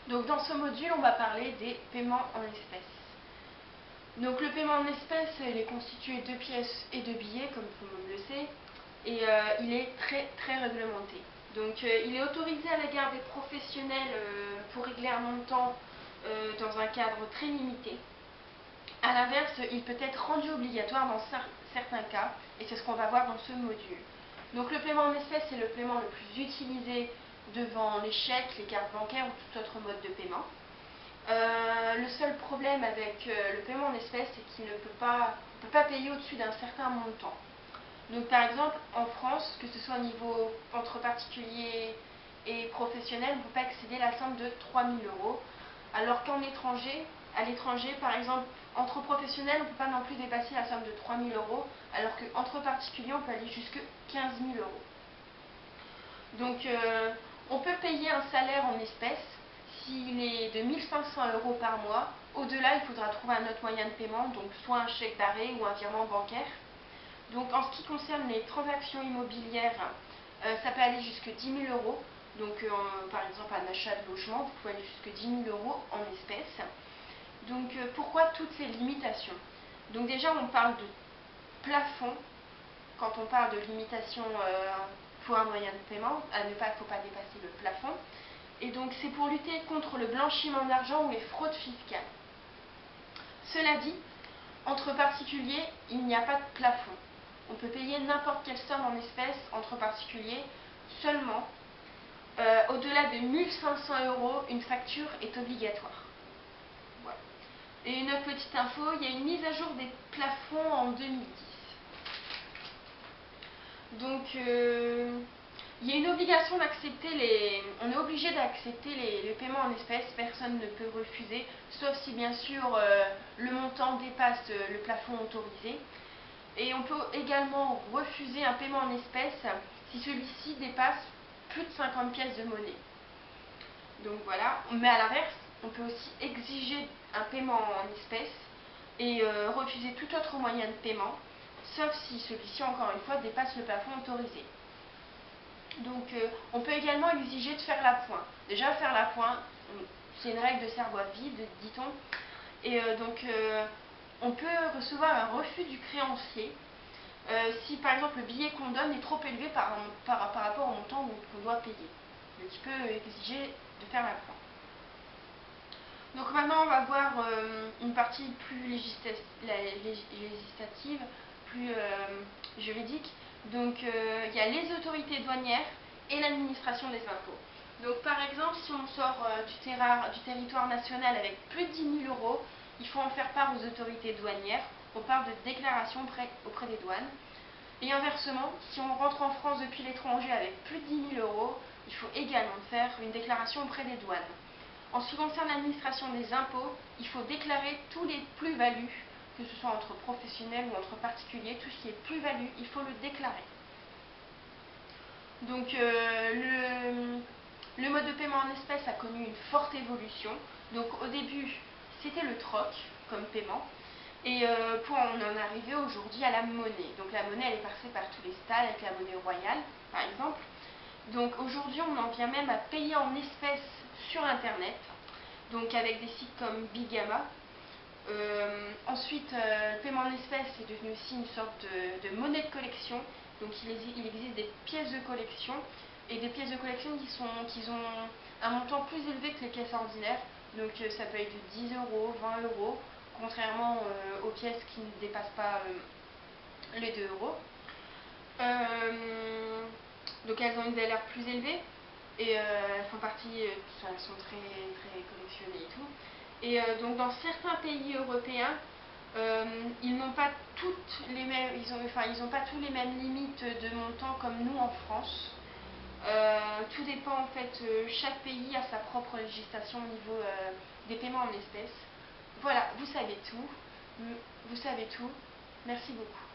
Donc dans ce module, on va parler des paiements en espèces. Donc le paiement en espèces, il est constitué de pièces et de billets, comme tout le monde le sait, et il est très réglementé. Donc il est autorisé à l'égard des professionnels pour régler un montant dans un cadre très limité. A l'inverse, il peut être rendu obligatoire dans certains cas, et c'est ce qu'on va voir dans ce module. Donc le paiement en espèces est le paiement le plus utilisé devant les chèques, les cartes bancaires ou tout autre mode de paiement. Le seul problème avec le paiement en espèces, c'est qu'il ne peut pas payer au-dessus d'un certain montant. Donc par exemple, en France, que ce soit au niveau entre particuliers et professionnels, on ne peut pas excéder la somme de 3 000 €, alors qu'en étranger, à l'étranger, par exemple, entre professionnels, on ne peut pas non plus dépasser la somme de 3 000 €, alors qu'entre particuliers, on peut aller jusqu'à 15 000 €. Donc on peut payer un salaire en espèces s'il est de 1 500 € par mois. Au-delà, il faudra trouver un autre moyen de paiement, donc soit un chèque d'arrêt ou un virement bancaire. Donc en ce qui concerne les transactions immobilières, ça peut aller jusqu'à 10 000 €. Donc par exemple un achat de logement, vous pouvez aller jusqu'à 10 000 € en espèces. Donc pourquoi toutes ces limitations? Donc déjà on parle de plafond quand on parle de limitation pour un moyen de paiement, il ne faut pas dépasser le plafond. Et donc c'est pour lutter contre le blanchiment d'argent ou les fraudes fiscales. Cela dit, entre particuliers, il n'y a pas de plafond. On peut payer n'importe quelle somme en espèces entre particuliers. Seulement, au-delà de 1 500 €, une facture est obligatoire. Voilà. Et une autre petite info, il y a une mise à jour des plafonds en 2010. Donc, il y a une obligation d'accepter on est obligé d'accepter les paiements en espèces, personne ne peut refuser, sauf si bien sûr le montant dépasse le plafond autorisé. Et on peut également refuser un paiement en espèces si celui-ci dépasse plus de 50 pièces de monnaie. Donc voilà, mais à l'inverse, on peut aussi exiger un paiement en espèces et refuser tout autre moyen de paiement, sauf si celui-ci, encore une fois, dépasse le plafond autorisé. Donc on peut également exiger de faire l'appoint. Déjà, faire l'appoint, c'est une règle de cerveau à vide, dit-on. Et donc on peut recevoir un refus du créancier si par exemple le billet qu'on donne est trop élevé par rapport au montant qu'on doit payer. Donc il peut exiger de faire l'appoint. Donc maintenant on va voir une partie plus législative, plus juridique. Donc il y a les autorités douanières et l'administration des impôts. Donc par exemple, si on sort du territoire national avec plus de 10 000 €, il faut en faire part aux autorités douanières. On parle de déclaration auprès des douanes. Et inversement, si on rentre en France depuis l'étranger avec plus de 10 000 €, il faut également faire une déclaration auprès des douanes. En ce qui concerne l'administration des impôts, il faut déclarer tous les plus-values, que ce soit entre professionnels ou entre particuliers, tout ce qui est plus-value, il faut le déclarer. Donc le mode de paiement en espèces a connu une forte évolution. Donc au début, c'était le troc comme paiement. Et on en est arrivé aujourd'hui à la monnaie. Donc la monnaie, elle est passée par tous les stades, avec la monnaie royale, par exemple. Donc aujourd'hui, on en vient même à payer en espèces sur Internet, donc avec des sites comme Bigama. Ensuite, le paiement en espèces est devenu aussi une sorte de monnaie de collection. Donc il existe des pièces de collection, et des pièces de collection qui ont un montant plus élevé que les pièces ordinaires. Donc ça peut être de 10 €, 20 €, contrairement aux pièces qui ne dépassent pas les 2 €. Donc elles ont une valeur plus élevée et elles font partie, elles sont très collectionnées et tout. Et donc dans certains pays européens, ils n'ont pas toutes les mêmes, ils ont pas tous les mêmes limites de montant comme nous en France. Tout dépend en fait, chaque pays a sa propre législation au niveau des paiements en espèces. Voilà, vous savez tout. Merci beaucoup.